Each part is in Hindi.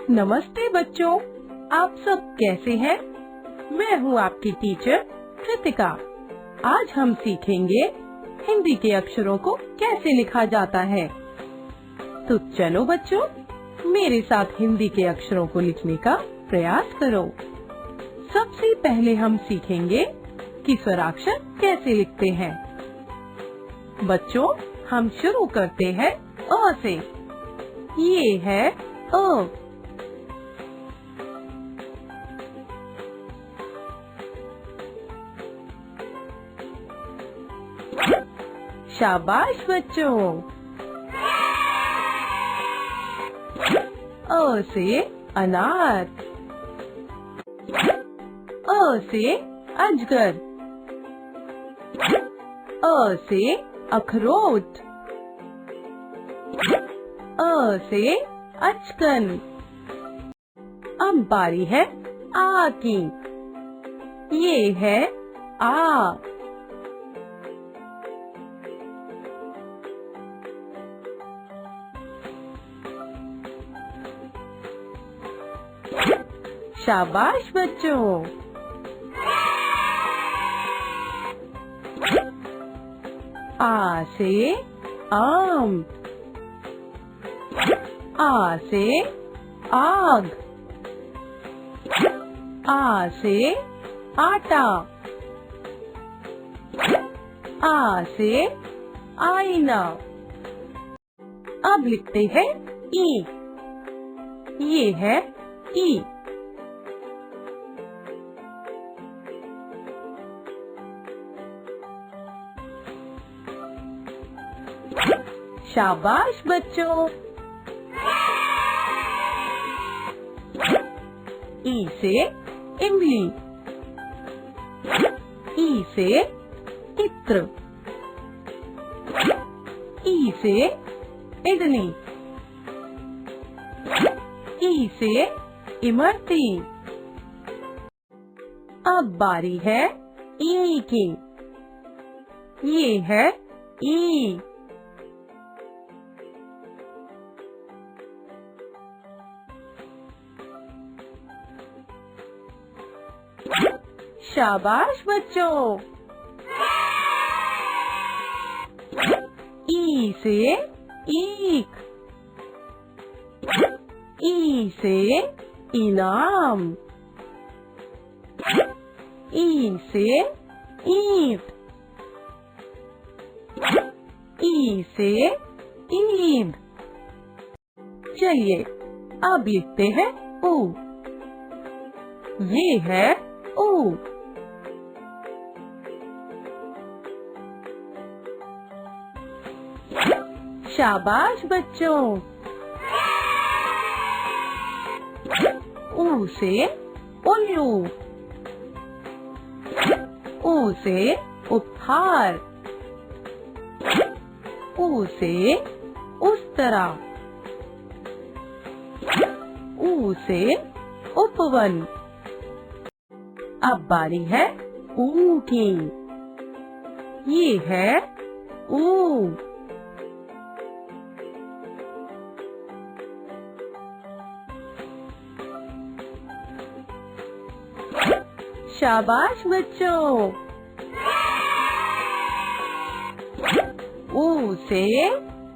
नमस्ते बच्चों, आप सब कैसे हैं? मैं हूँ आपकी टीचर कृतिका। आज हम सीखेंगे हिंदी के अक्षरों को कैसे लिखा जाता है। तो चलो बच्चों, मेरे साथ हिंदी के अक्षरों को लिखने का प्रयास करो। सबसे पहले हम सीखेंगे कि स्वराक्षर कैसे लिखते हैं। बच्चों, हम शुरू करते हैं अ से। ये है अ। शाबाश बच्चों। अ से अनार। अ से अजगर। अ से अखरोट। अ से अचकन। अब बारी है आ की। ये है आ। शाबाश बच्चों। आ से आम। आ से आग। आ से आटा। आ से आईना। अब लिखते हैं ई। ये है ई। शाबाश बच्चों। ई से इमली। ई से इत्र। ई से इडली। ई से इमरती। अब बारी है ई की। ये है ई। शाबाश बच्चों। ई से ईख। ई से इनाम। ई से ईंट। ई से ईद। चलिए अब लिखते हैं ऊ। ये है ऊ। शाबाश बच्चों। ऊ से उल्लू। ऊ से उपहार। ऊ से उस्तरा। ऊ से उपवन। अब बारी है ऊ की। ये है ऊ। शाबाश बच्चों। ऊ से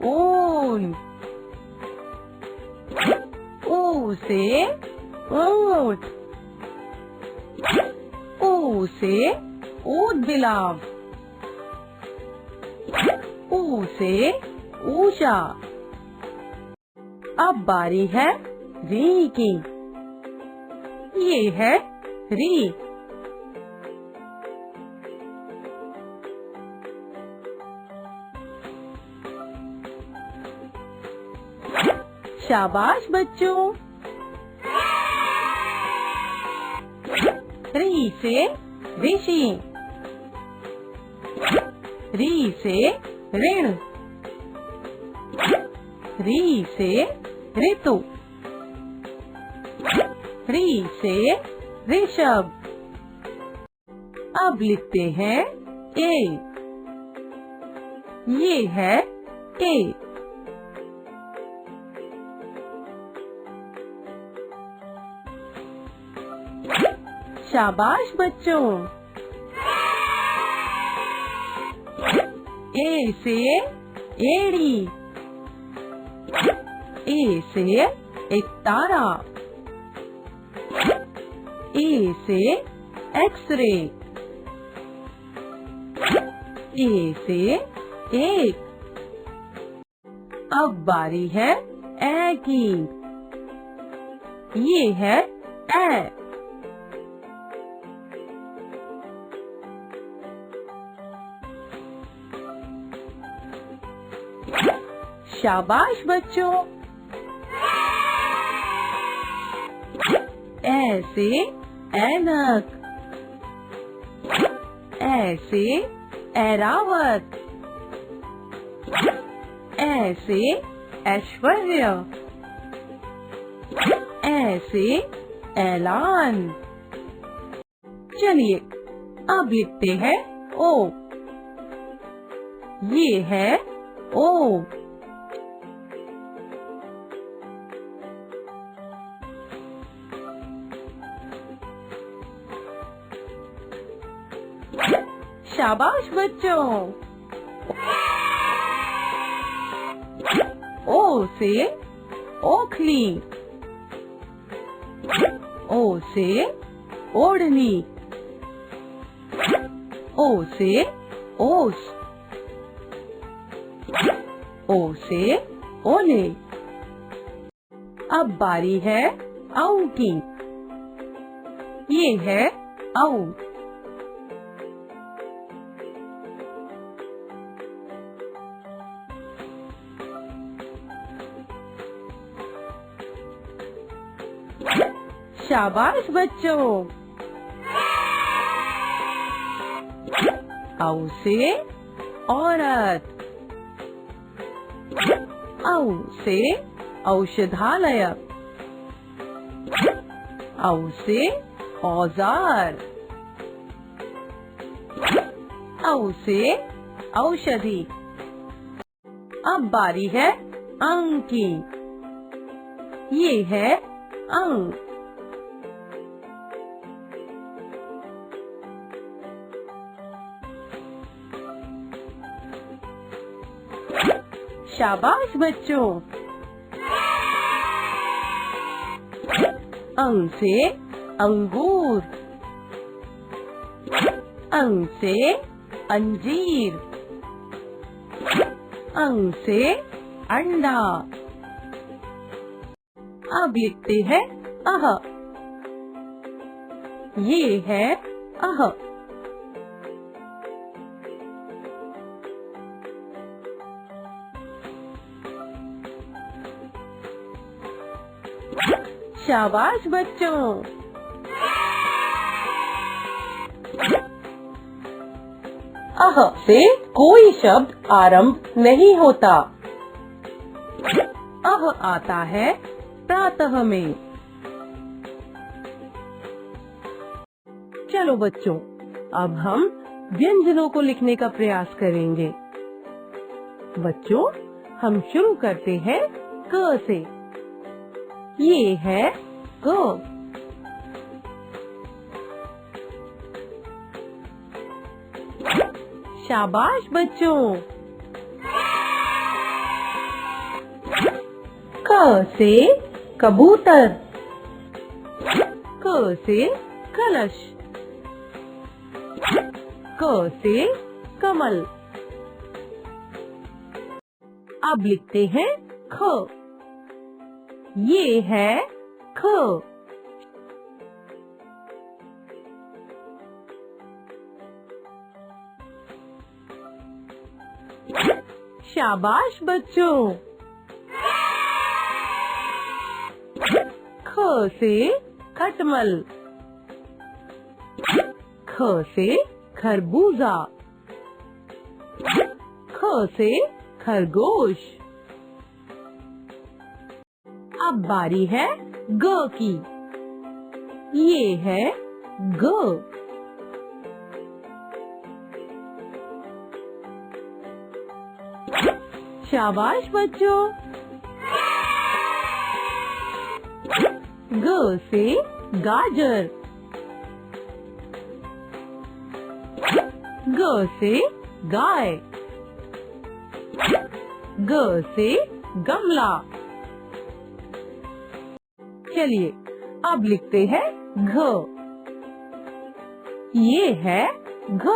ऊन। ऊ से ऊंट। ऊ से ऊद बिलाव। ऊ से ऊषा। अब बारी है री की। ये है री। शाबाश बच्चों। री से ऋषि। री से ऋण। री से ऋतु। री से ऋषभ। अब लिखते हैं ए। ये है ए। शाबाश बच्चों। ए से एड़ी। ए से एक तारा। ए से एक्सरे। ए से एक। अब बारी है ए की। ये है ए। शाबाश बच्चों। ए से ऐनक। ए से ऐरावत। ए से ऐश्वर्य। ए से ऐलान। चलिए अब लिखते हैं ओ। ये है ओ। शाबाश बच्चों। ओ से ओखली। ओ से ओढ़नी। ओ से ओस। ओ से ओले। अब बारी है औ की। ये है औ। शाबाश बच्चों। औ से औरत। औ से औषधालय। औ से औजार। औ से औषधि। अब बारी है अंग की। ये है अंग। शाबाश बच्चों। अंग से अंगूर। अंग से अंजीर। अंग से अंडा। अब लिखते हैं अह। ये है अह। शाबाश बच्चों। अह से कोई शब्द आरंभ नहीं होता। अह आता है प्रातः में। चलो बच्चों, अब हम व्यंजनों को लिखने का प्रयास करेंगे। बच्चों, हम शुरू करते हैं क से। ये है क। शाबाश बच्चों। क से कबूतर। क से कलश। क से कमल। अब लिखते हैं ख। ये है ख। शाबाश बच्चों। ख से खटमल। ख से खरबूजा। ख से खरगोश। अब बारी है ग की। ये है ग। शाबाश बच्चों। ग से गाजर। ग से गाय। ग से गमला। चलिए अब लिखते हैं घ। ये है घ।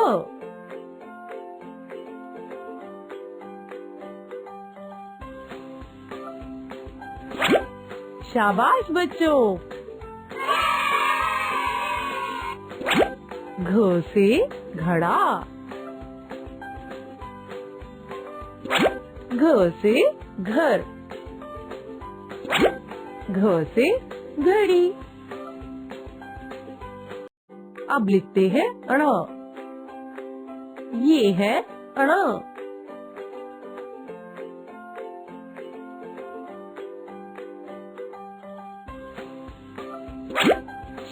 शाबाश बच्चों। घ से घड़ा। घ से घर। घ से घड़ी। अब लिखते हैं ण। ये है ण।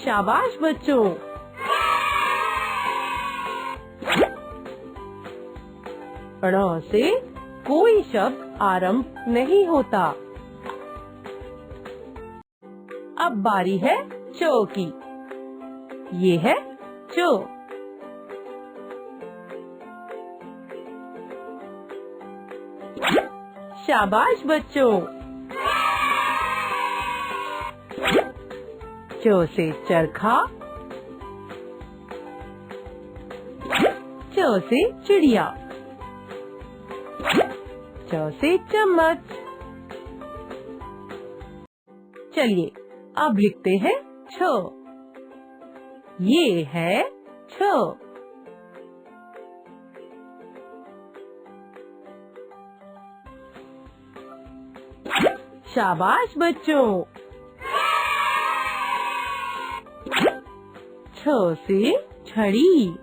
शाबाश बच्चों। ण से कोई शब्द आरंभ नहीं होता। अब बारी है च की। ये है च। शाबाश बच्चों। च से चरखा। च से चिड़िया। च से चम्मच। चलिए अब लिखते हैं छ। ये है छ। शाबाश बच्चों। छ से छड़ी।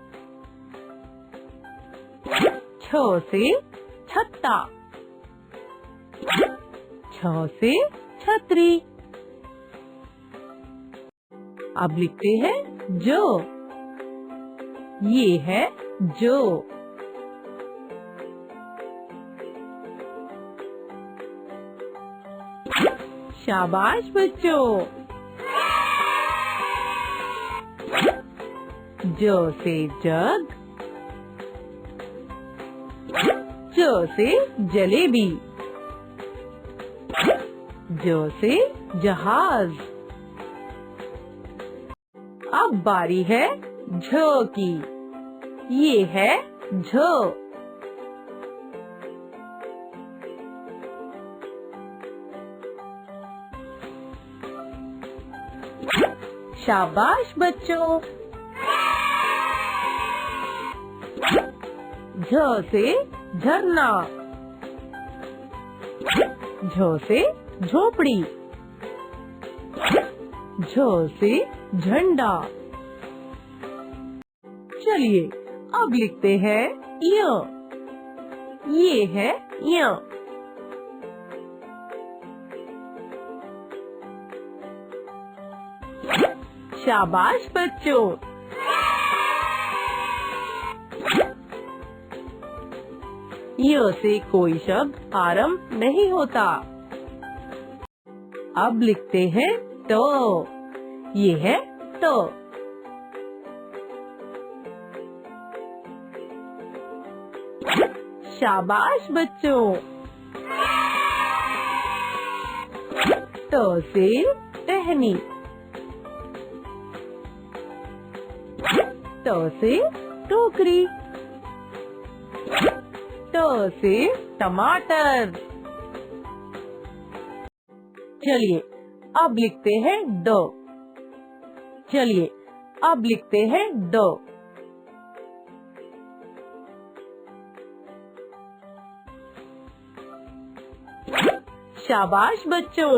छ से छत्ता। छ से छतरी। अब लिखते हैं जो। ये है जो। शाबाश बच्चों। ज से जग। ज से जलेबी। ज से जहाज। अब बारी है झ की। ये है झ। शाबाश बच्चों। झ से झरना। झ से झोपड़ी। झ से झंडा। चलिए अब लिखते हैं य। ये है य। शाबाश बच्चों। य से कोई शब्द आरंभ नहीं होता। अब लिखते हैं तो। ये है तो। शाबाश बच्चों। तो से टहनी। तो से टोकरी। तो से टमाटर। चलिए अब लिखते हैं दो। चलिए अब लिखते हैं दो। शाबाश बच्चों।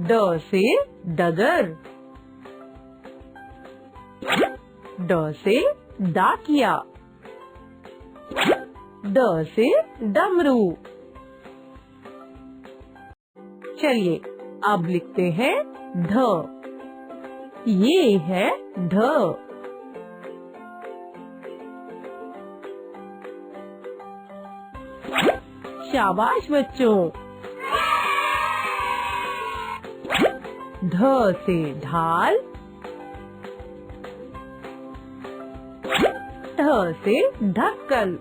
ड से डगर। ड से डाकिया। ड से डमरू। चलिए अब लिखते हैं ध। ये है ढ। शाबाश बच्चों। ध से ढाल। ढ से ढक्कन।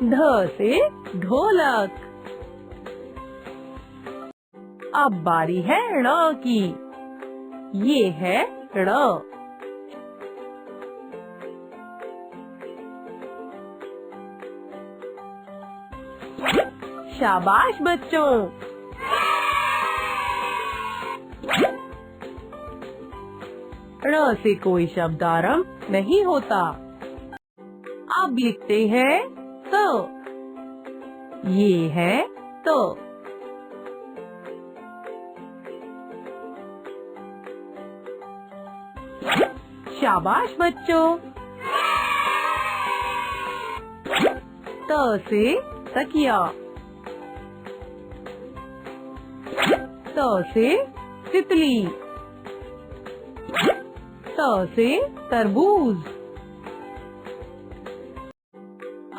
ढ से ढोलक। अब बारी है ड़ की। ये है ड़। शाबाश बच्चों। ड़ से कोई शब्द आरंभ नहीं होता। अब लिखते हैं तो। ये है तो। शाबाश बच्चों। त से तकिया। त से तितली। त से तरबूज।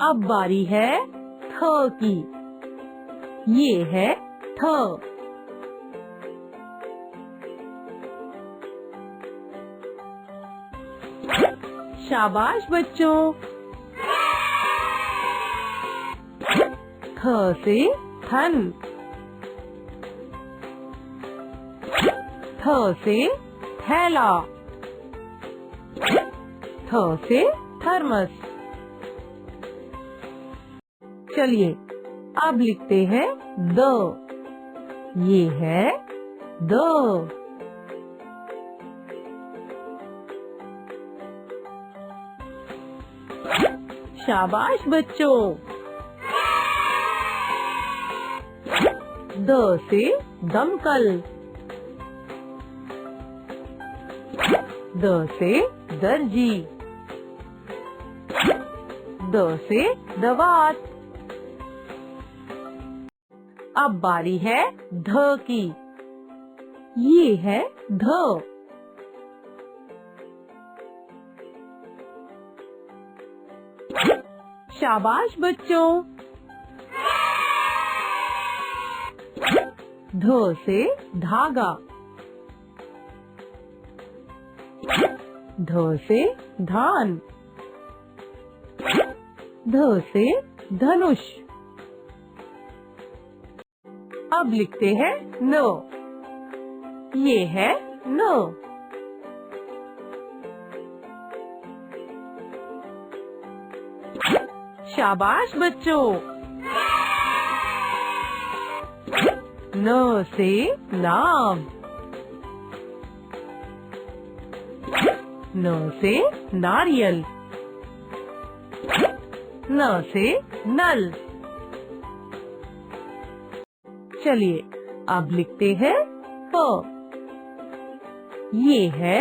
अब बारी है थ की। ये है थ। शाबाश बच्चों। थ से थन। थ से थैला। थ से थर्मस। चलिए अब लिखते हैं द। ये है द। शाबाश बच्चों। द से दमकल। द से दर्जी। द से दवात। अब बारी है ध की। ये है ध। शाबाश बच्चों। ध से धागा। ध से धान। ध से धनुष। अब लिखते हैं न। ये है न। शाबाश बच्चों। न से नाव। न से नारियल। न से नल। चलिए अब लिखते हैं प। ये है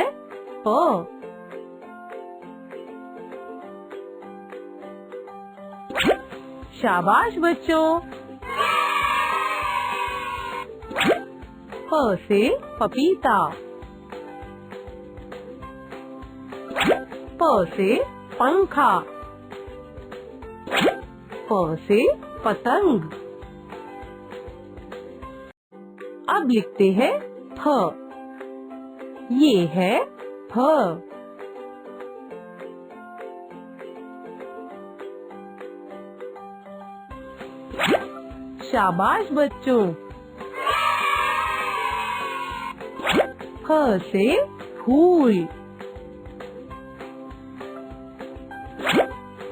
प। शाबाश बच्चों। प से पपीता। प से पंखा। प से पतंग। अब लिखते हैं फ। ये है फ। शाबाश बच्चों। फ से फूल।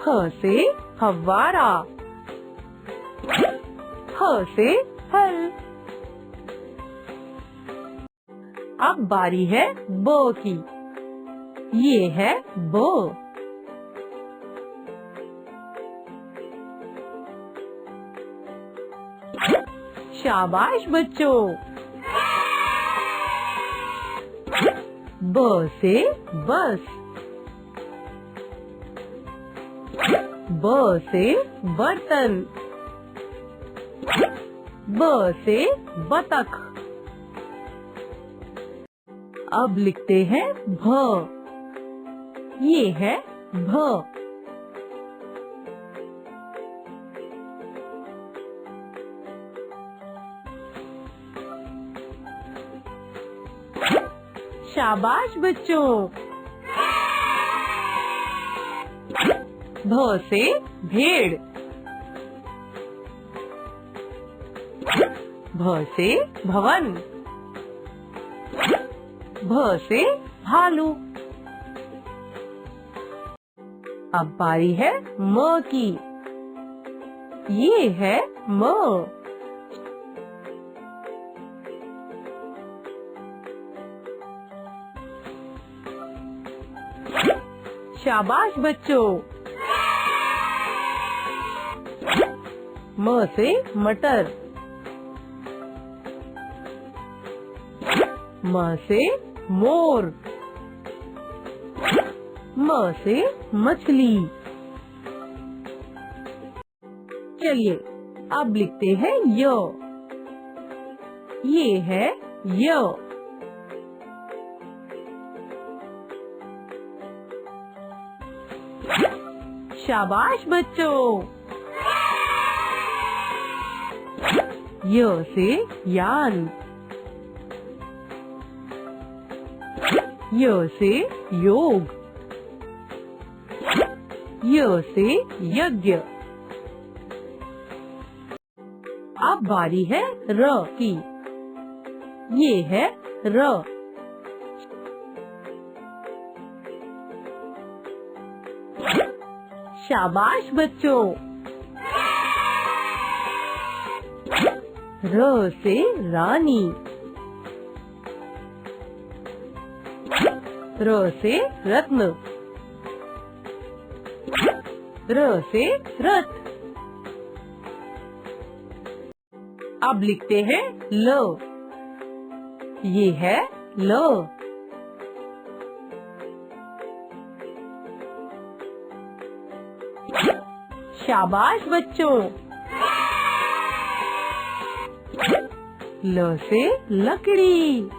फ से फव्वारा। फ से फल। अब बारी है ब की। ये है ब। शाबाश बच्चों। ब से बस। ब से बर्तन। ब से बतख। अब लिखते हैं भ। ये है भ। शाबाश बच्चों। भ से भेड़। भ से भवन। भ से भालू। अब बारी है म की। ये है म। शाबाश बच्चों। म से मटर। म से मोर। म से मछली। चलिए अब लिखते हैं य। ये है य। शाबाश बच्चों। य से यान। य से योग। य से यज्ञ। अब बारी है र की। ये है र। शाबाश बच्चों। र से रानी। र से रत्न। र से रथ। अब लिखते हैं ल। ये है ल। शाबाश बच्चों। ल से लकड़ी।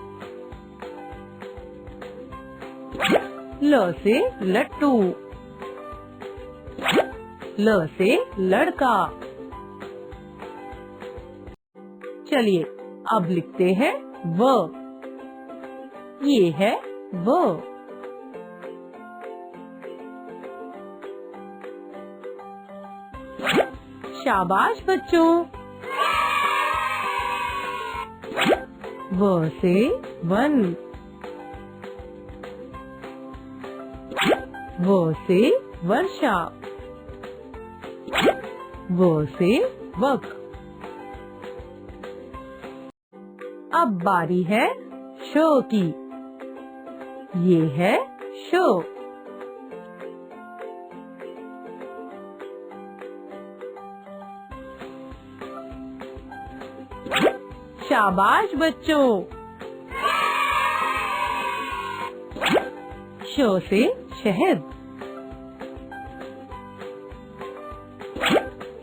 ल से लट्टू। ल से लड़का। चलिए अब लिखते हैं व। ये है व। शाबाश बच्चों। व से वन। व से वर्षा। व से वक। अब बारी है श की। ये है श। शाबाश बच्चों। श से शहद।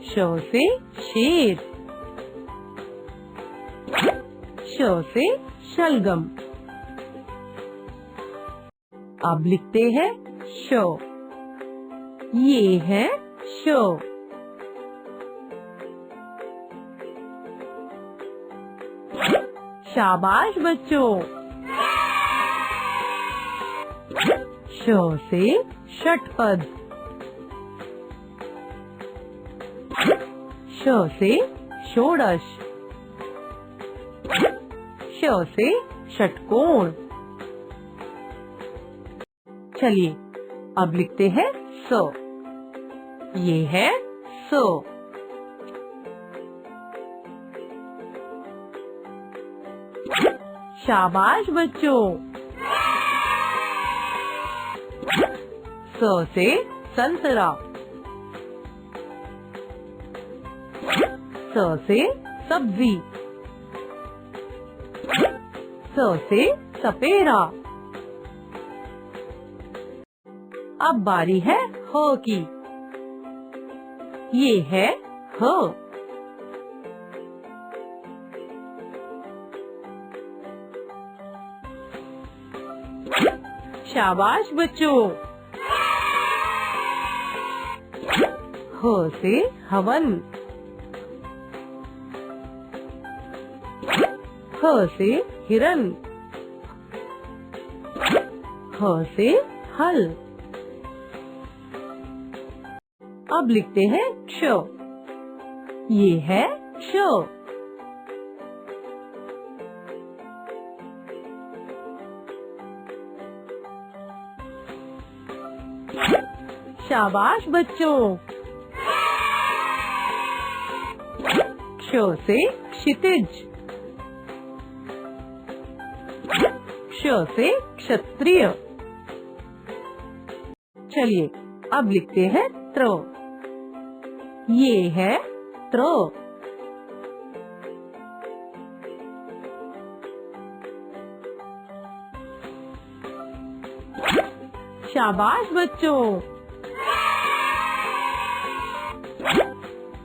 श से शेर। श से शलगम। अब लिखते हैं श। ये है श। शाबाश बच्चों। श से षटपद। श से षोडश। श से षटकोण। चलिए अब लिखते हैं स। ये है स। शाबाश बच्चों। स से संतरा। स से सब्जी। स से सपेरा। अब बारी है ह की। ये है ह। शाबाश बच्चों। ह से हवन। ह से हिरन। ह से हल। अब लिखते हैं क्ष। ये है क्ष। शाबाश बच्चों। क्ष से क्षितिज। क्ष से क्षत्रिय। चलिए अब लिखते हैं त्र। ये है त्र। शाबाश बच्चों।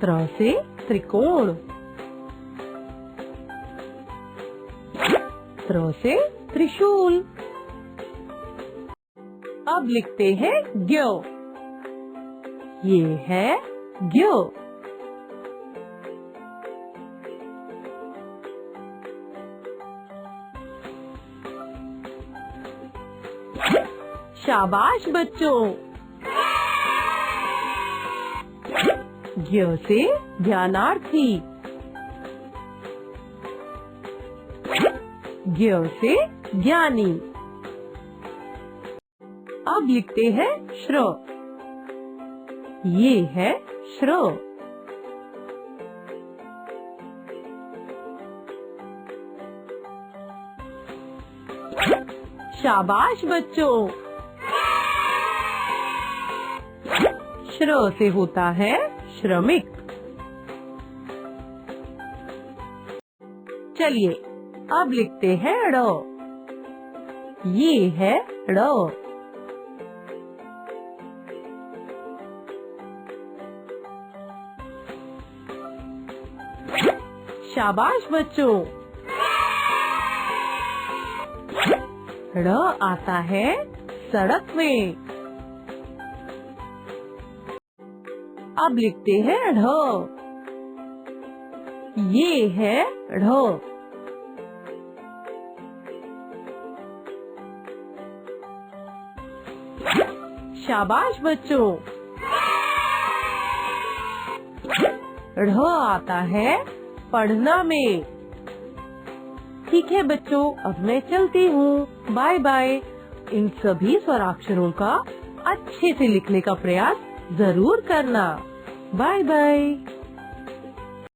त्र से त्रिकोण। त्र से त्रिशूल। अब लिखते हैं ज्ञ। ये है ज्ञ। शाबाश बच्चों। ज्ञ से ज्ञानार्थी। ज्ञ से ज्ञानी। अब लिखते हैं श्र। ये है श्र। शाबाश बच्चों। श्र से होता है श्रमिक। चलिए अब लिखते हैं ड़। ये है ड़। शाबाश बच्चों। ड़ आता है सड़क में। अब लिखते हैं ढ। ये है ढ। शाबाश बच्चों। ढ आता है पढ़ना में। ठीक है बच्चों, अब मैं चलती हूँ। Bye bye. इन सभी स्वराक्षरों का अच्छे से लिखने का प्रयास जरूर करना। Bye bye.